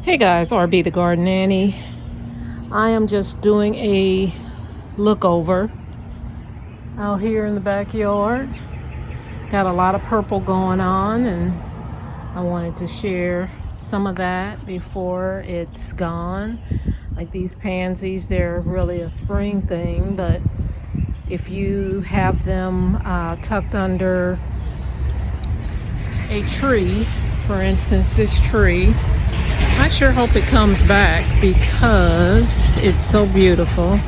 Hey guys, RB the Garden Nanny. I am just doing a look over out here in the backyard. Got a lot of purple going on, and I wanted to share some of that before it's gone. Like these pansies, they're really a spring thing, but if you have them tucked under a tree, for instance this tree, I sure hope it comes back because it's so beautiful.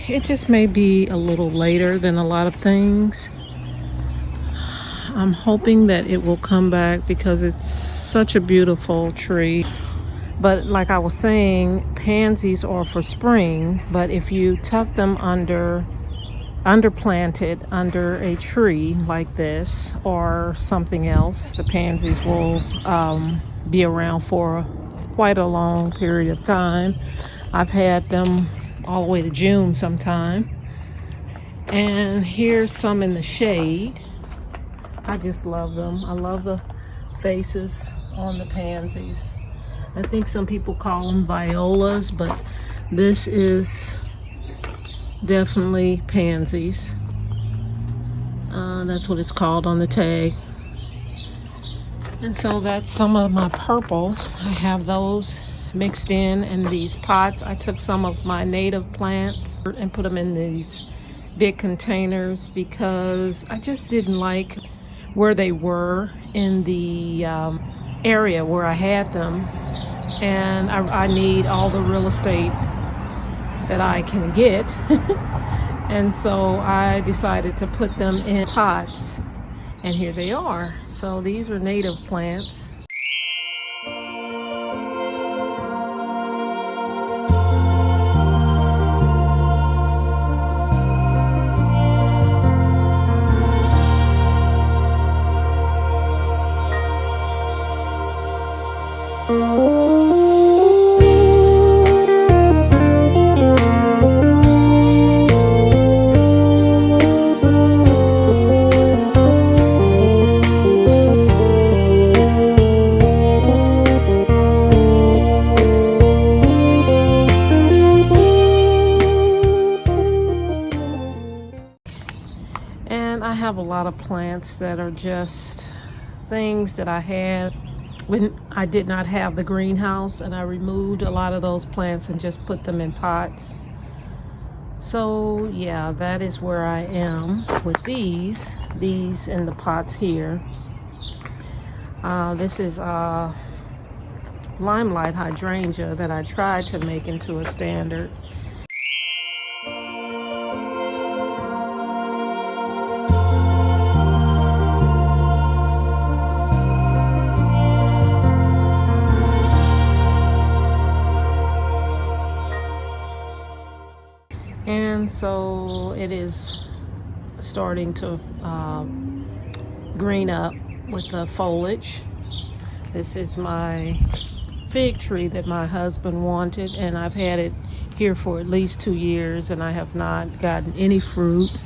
It just may be a little later than a lot of things. I'm hoping that it will come back because it's such a beautiful tree. But like I was saying, pansies are for spring, but if you tuck them underplanted under a tree like this or something else, the pansies will be around for quite a long period of time. I've had them all the way to June sometime. And here's some in the shade. I just love them. I love the faces on the pansies. I think some people call them violas, but this is definitely pansies. That's what it's called on the tag. And so that's some of my purple. I have those mixed in these pots. I took some of my native plants and put them in these big containers because I just didn't like where they were in the area where I had them. And I need all the real estate that I can get. And so I decided to put them in pots, and here they are. So these are native plants. I have a lot of plants that are just things that I had when I did not have the greenhouse, and I removed a lot of those plants and just put them in pots. So yeah, that is where I am with these in the pots here. This is limelight hydrangea that I tried to make into a standard. And so it is starting to green up with the foliage. This is my fig tree that my husband wanted, and I've had it here for at least 2 years, and I have not gotten any fruit.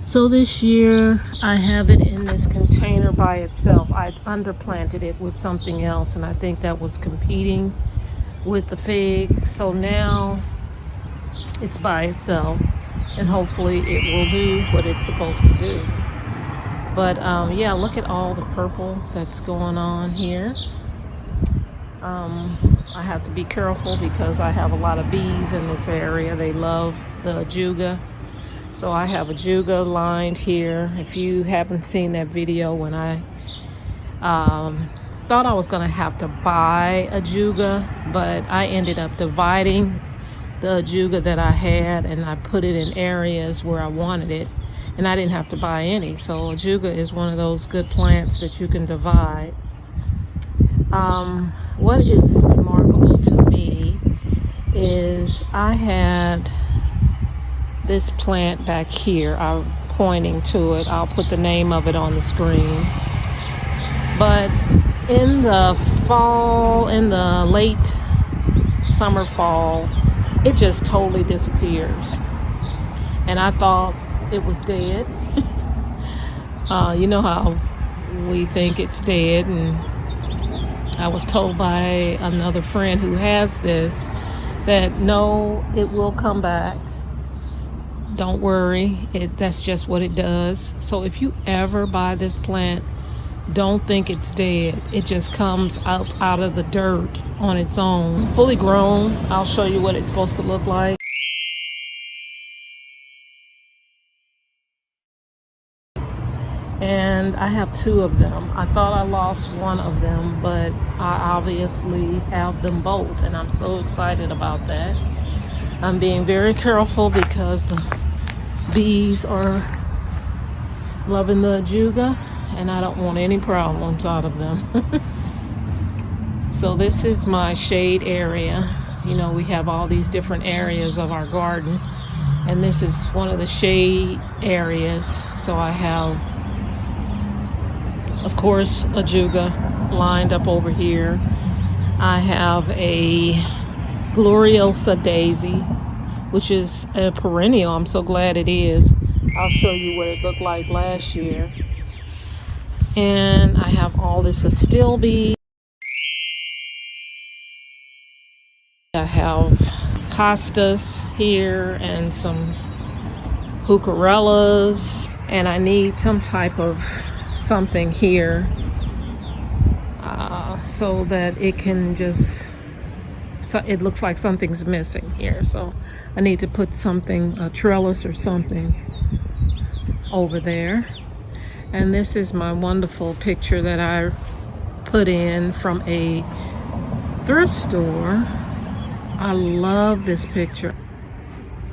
So this year I have it in this container by itself. I underplanted it with something else, and I think that was competing with the fig. So now it's by itself, and hopefully it will do what it's supposed to do. But yeah, look at all the purple that's going on here. I have to be careful because I have a lot of bees in this area. They love the ajuga. So I have ajuga lined here. If you haven't seen that video when I thought I was gonna have to buy ajuga, but I ended up dividing the ajuga that I had, and I put it in areas where I wanted it, and I didn't have to buy any. So ajuga is one of those good plants that you can divide. What is remarkable to me is I had this plant back here. I'm pointing to it. I'll put the name of it on the screen. But in the fall, in the late summer, fall, it just totally disappears. And I thought it was dead. You know how we think it's dead, and I was told by another friend who has this that no, it will come back. Don't worry, that's just what it does. So if you ever buy this plant, don't think it's dead. It just comes out of the dirt on its own. Fully grown, I'll show you what it's supposed to look like. And I have 2 of them. I thought I lost one of them, but I obviously have them both, and I'm so excited about that. I'm being very careful because the bees are loving the ajuga, and I don't want any problems out of them. So this is my shade area. You know, we have all these different areas of our garden, and this is one of the shade areas. So I have, of course, ajuga lined up over here. I have a gloriosa daisy, which is a perennial. I'm so glad it is. I'll show you what it looked like last year. And I have all this Astilbe. I have costas here and some heucherellas, and I need some type of something here so that it can just, so it looks like something's missing here. So I need to put something, a trellis or something over there. And this is my wonderful picture that I put in from a thrift store. I love this picture.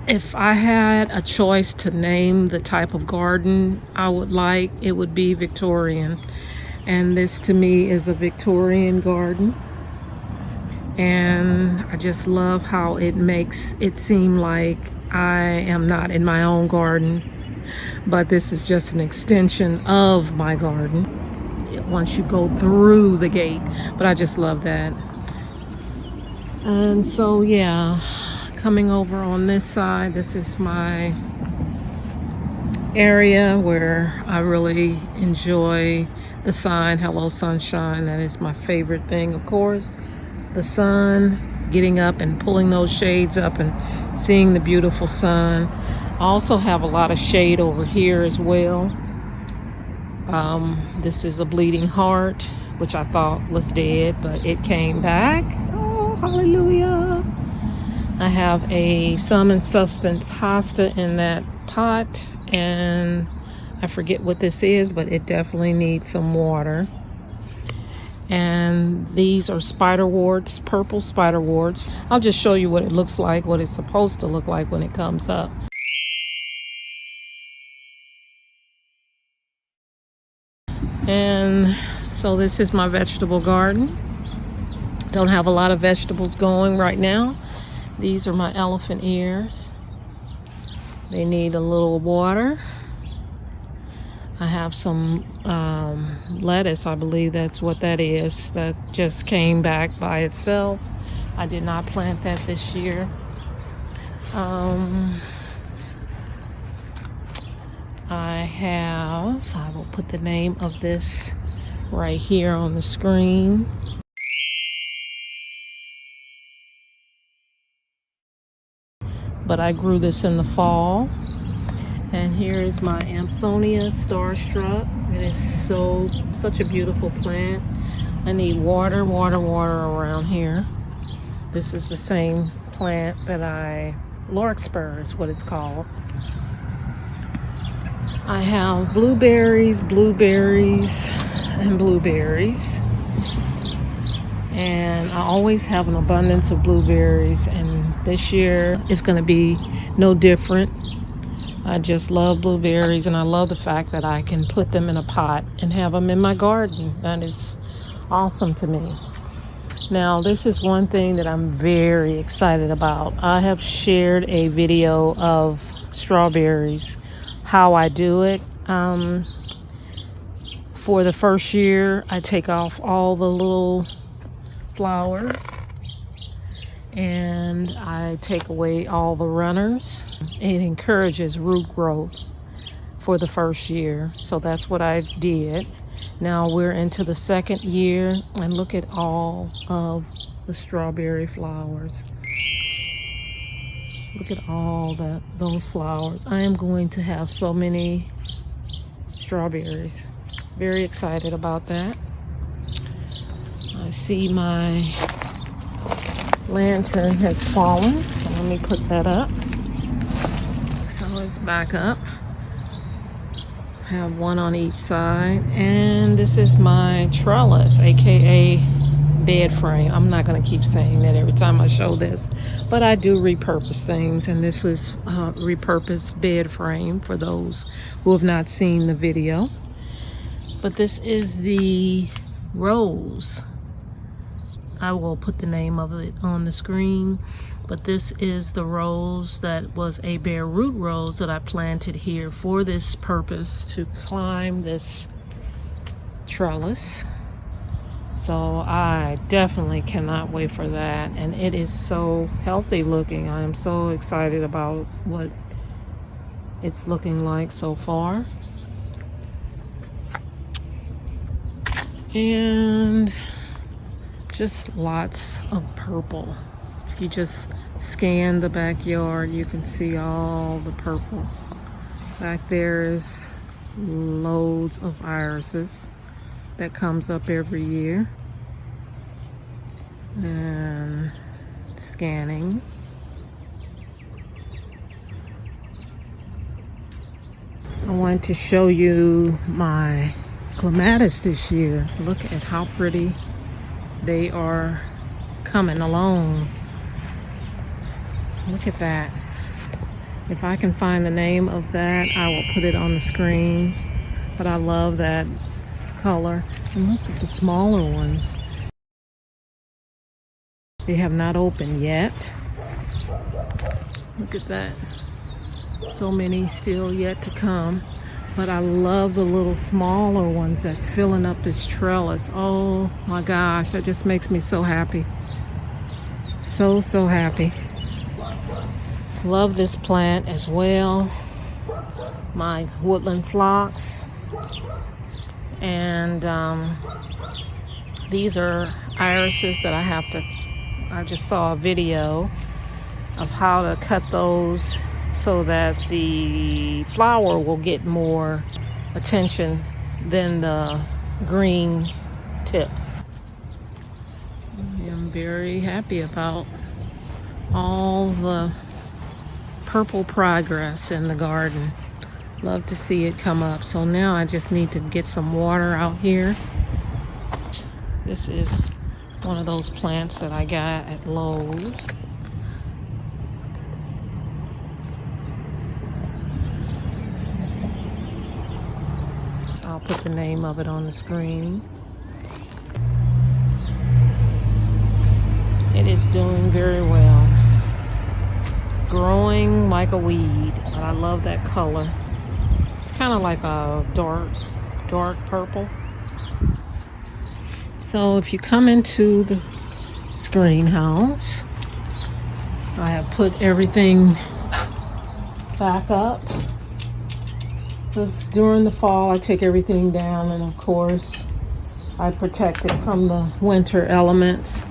If I had a choice to name the type of garden I would like, it would be Victorian. And this to me is a Victorian garden. And I just love how it makes it seem like I am not in my own garden, but this is just an extension of my garden once you go through the gate. But I just love that. And so yeah, coming over on this side, this is my area where I really enjoy the sign, Hello Sunshine. That is my favorite thing, of course. The sun, getting up and pulling those shades up and seeing the beautiful sun. I also have a lot of shade over here as well. This is a bleeding heart, which I thought was dead, but it came back. Oh, hallelujah. I have a Sum and Substance hosta in that pot, and I forget what this is, but it definitely needs some water. And these are spiderworts, purple spiderworts. I'll just show you what it looks like, what it's supposed to look like when it comes up. And so this is my vegetable garden. Don't have a lot of vegetables going right now. These are my elephant ears. They need a little water. I have some lettuce, I believe that's what that is, that just came back by itself. I did not plant that this year. I will put the name of this right here on the screen. But I grew this in the fall. And here is my Amsonia starstruck. It is such a beautiful plant. I need water around here. This is the same plant that Larkspur is what it's called. I have blueberries, and blueberries. And I always have an abundance of blueberries, and this year it's going to be no different. I just love blueberries, and I love the fact that I can put them in a pot and have them in my garden. That is awesome to me. Now, this is one thing that I'm very excited about. I have shared a video of strawberries, how I do it. For the first year, I take off all the little flowers and I take away all the runners. It encourages root growth for the first year. So that's what I did. Now we're into the second year, and look at all of the strawberry flowers. Look at all those flowers. I am going to have so many strawberries. Very excited about that. I see my lantern has fallen, so let me put that up. So it's back up. I have one on each side, and this is my trellis, aka bed frame. I'm not going to keep saying that every time I show this, but I do repurpose things, and this is a repurposed bed frame for those who have not seen the video. But this is the rose. I will put the name of it on the screen, but this is the rose that was a bare root rose that I planted here for this purpose, to climb this trellis. So I definitely cannot wait for that, and it is so healthy looking. I am so excited about what it's looking like so far. And just lots of purple. If you just scan the backyard, you can see all the purple. Back there is loads of irises that comes up every year. And scanning. I want to show you my clematis this year. Look at how pretty they are coming along. Look at that. If I can find the name of that, I will put it on the screen. But I love that color. And look at the smaller ones. They have not opened yet. Look at that. So many still yet to come. But I love the little smaller ones that's filling up this trellis. Oh my gosh, that just makes me so happy. So happy. Love this plant as well. My woodland phlox. And these are irises that I just saw a video of how to cut those so that the flower will get more attention than the green tips. I'm very happy about all the purple progress in the garden. Love to see it come up. So now I just need to get some water out here. This is one of those plants that I got at Lowe's. I'll put the name of it on the screen. It is doing very well. Growing like a weed. And I love that color. It's kind of like a dark purple. So if you come into the greenhouse, I have put everything back up. Because during the fall I take everything down, and of course I protect it from the winter elements.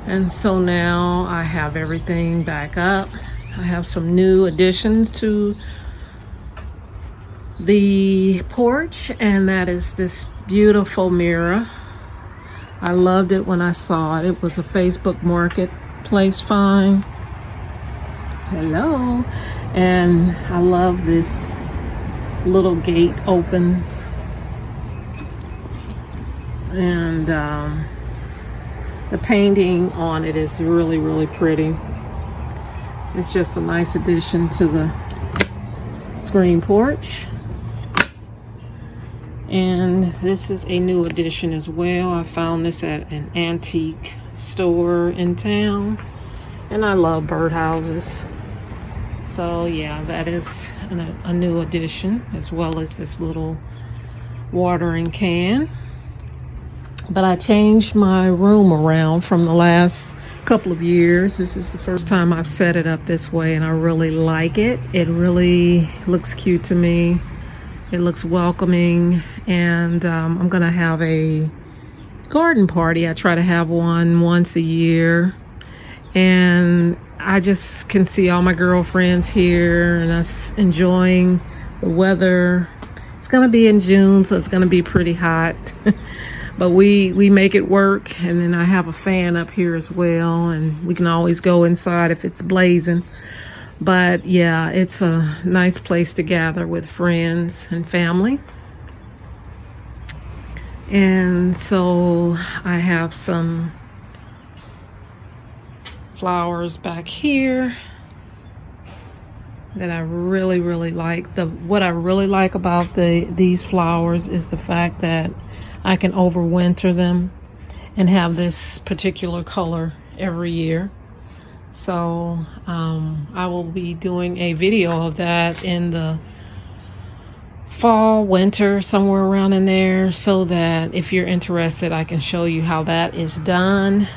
And so now I have everything back up. I have some new additions to the porch, and that is this beautiful mirror. I loved it when I saw it. It was a Facebook Marketplace find. Hello. And I love this little gate opens, and the painting on it is really pretty. It's just a nice addition to the screen porch. And this is a new addition as well. I found this at an antique store in town, and I love birdhouses. So yeah, that is a new addition, as well as this little watering can. But I changed my room around from the last couple of years. This is the first time I've set it up this way, and I really like it. It really looks cute to me. It looks welcoming, and I'm gonna have a garden party. I try to have one once a year, and I just can see all my girlfriends here and us enjoying the weather. It's gonna be in June, so it's gonna be pretty hot. But we make it work, and then I have a fan up here as well, and we can always go inside if it's blazing. But yeah, it's a nice place to gather with friends and family. And so I have some flowers back here that I really like. What I really like about these flowers is the fact that I can overwinter them and have this particular color every year. So I will be doing a video of that in the fall, winter, somewhere around in there, so that if you're interested, I can show you how that is done.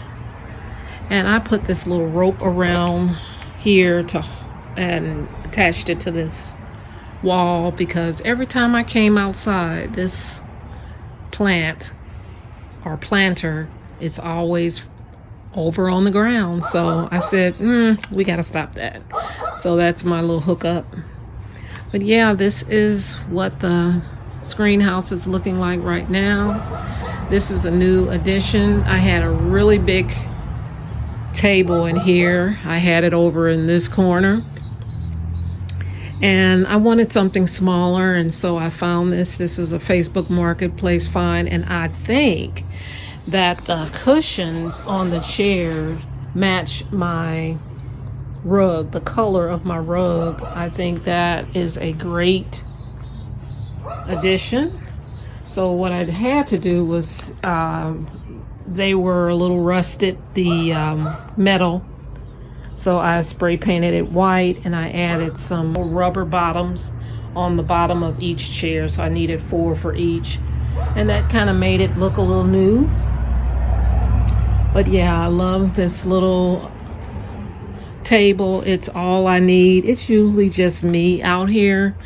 And I put this little rope around here and attached it to this wall, because every time I came outside, this plant or planter is always over on the ground. So I said, we gotta stop that. So that's my little hookup. But yeah, this is what the screen house is looking like right now. This is a new addition. I had a really big table in here. I had it over in this corner, and I wanted something smaller, and so I found this. This is a Facebook Marketplace find, and I think that the cushions on the chair match my rug, the color of my rug. I think that is a great addition. So what I had to do was, they were a little rusted, the metal. So I spray painted it white, and I added some rubber bottoms on the bottom of each chair. So I needed 4 for each, and that kind of made it look a little new. But yeah, I love this little table. It's all I need. It's usually just me out here.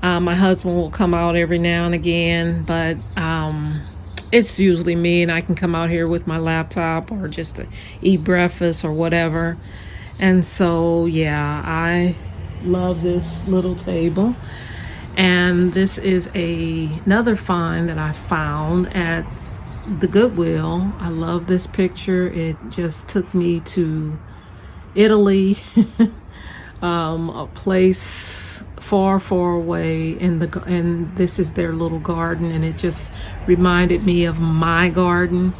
My husband will come out every now and again, but it's usually me, and I can come out here with my laptop or just to eat breakfast or whatever. And so yeah, I love this little table. And this is another find that I found at the Goodwill. I love this picture. It just took me to Italy, a place far away, and this is their little garden, and it just reminded me of my garden.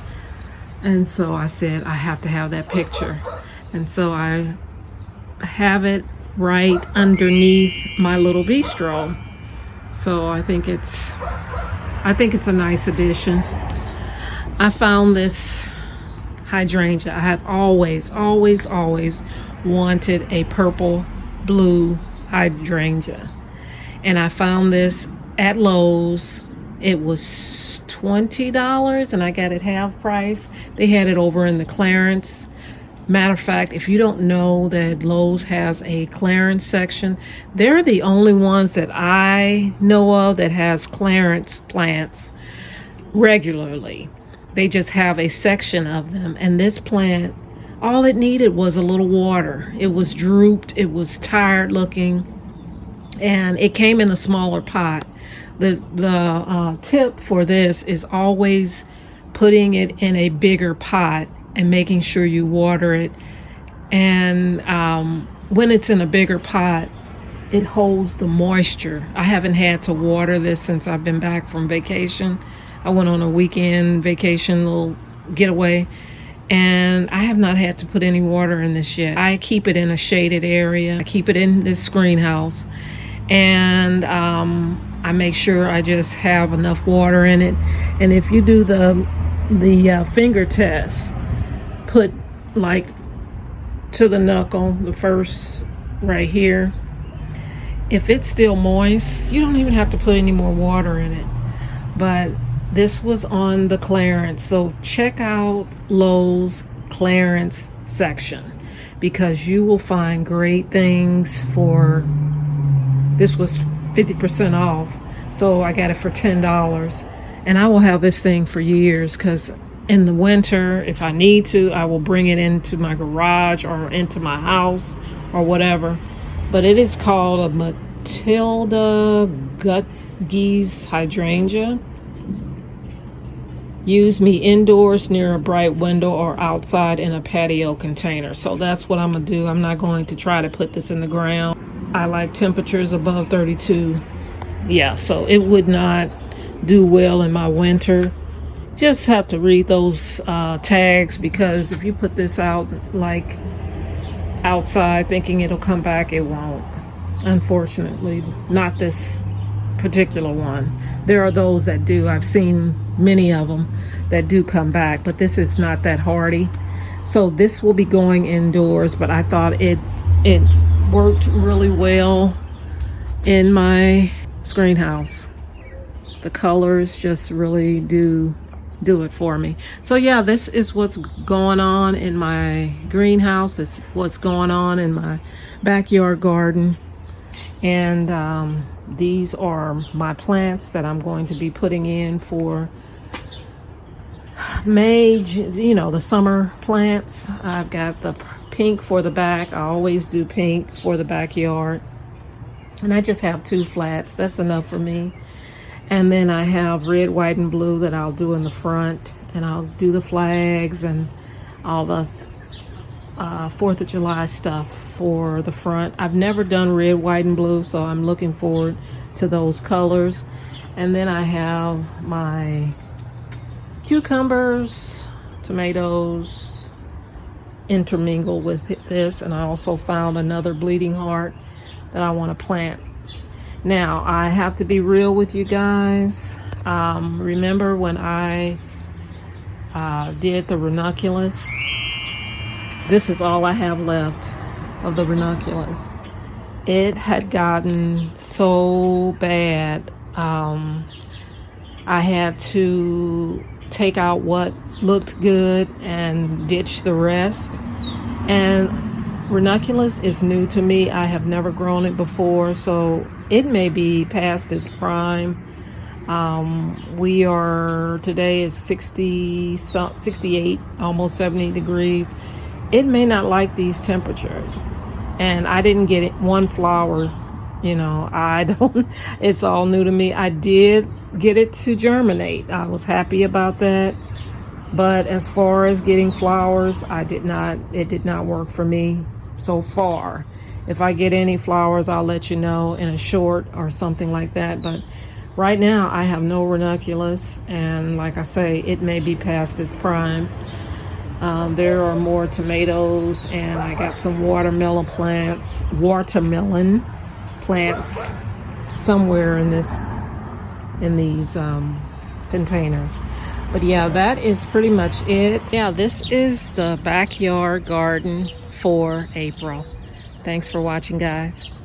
And so I said, I have to have that picture. And so I have it right underneath my little bistro. So I think it's a nice addition. I found this hydrangea. I have always wanted a purple blue hydrangea, and I found this at Lowe's. It was $20, and I got it half price. They had it over in the clearance. Matter of fact, if you don't know that Lowe's has a clearance section, they're the only ones that I know of that has clearance plants regularly. They just have a section of them, and this plant, all it needed was a little water. It was drooped, it was tired looking, and it came in a smaller pot. The tip for this is always putting it in a bigger pot and making sure you water it. And when it's in a bigger pot, it holds the moisture. I haven't had to water this since I've been back from vacation. I went on a weekend vacation, little getaway, and I have not had to put any water in this yet. I keep it in a shaded area. I keep it in this screen house, and I make sure I just have enough water in it. And if you do the finger test, put like to the knuckle, the first right here. If it's still moist, you don't even have to put any more water in it. But this was on the clearance, so check out Lowe's clearance section, because you will find great things for, this was 50% off, So I got it for $10. And I will have this thing for years, because in the winter, if I need to, I will bring it into my garage or into my house or whatever. But it is called a Matilda Gutgeese hydrangea. Use me indoors near a bright window or outside in a patio container. So that's what I'm gonna do. I'm not going to try to put this in the ground. I like temperatures above 32. Yeah, so it would not do well in my winter. Just have to read those tags, because if you put this out like outside thinking it'll come back, it won't. Unfortunately, not this particular one. There are those that do. I've seen many of them that do come back, but this is not that hardy. So this will be going indoors, but I thought it worked really well in my greenhouse. The colors just really do it for me. So yeah, this is what's going on in my greenhouse. This is what's going on in my backyard garden. And these are my plants that I'm going to be putting in for May, you know, the summer plants. I've got the pink for the back. I always do pink for the backyard. And I just have 2 flats. That's enough for me. And then I have red, white, and blue that I'll do in the front. And I'll do the flags and all the 4th of July stuff for the front. I've never done red, white, and blue, so I'm looking forward to those colors. And then I have my cucumbers, tomatoes intermingled with this. And I also found another bleeding heart that I want to plant. Now, I have to be real with you guys. Remember when I did the Ranunculus? This is all I have left of the Ranunculus. It had gotten so bad. I had to take out what looked good and ditch the rest. And Ranunculus is new to me. I have never grown it before, so it may be past its prime. Today is 68, almost 70 degrees. It may not like these temperatures. And I didn't get it one flower, you know, it's all new to me. I did get it to germinate. I was happy about that. But as far as getting flowers, it did not work for me so far. If I get any flowers, I'll let you know in a short or something like that. But right now I have no Ranunculus, and like I say, it may be past its prime. There are more tomatoes, and I got some watermelon plants somewhere in these containers. But yeah, that is pretty much it. Yeah, this is the backyard garden for April. Thanks for watching, guys.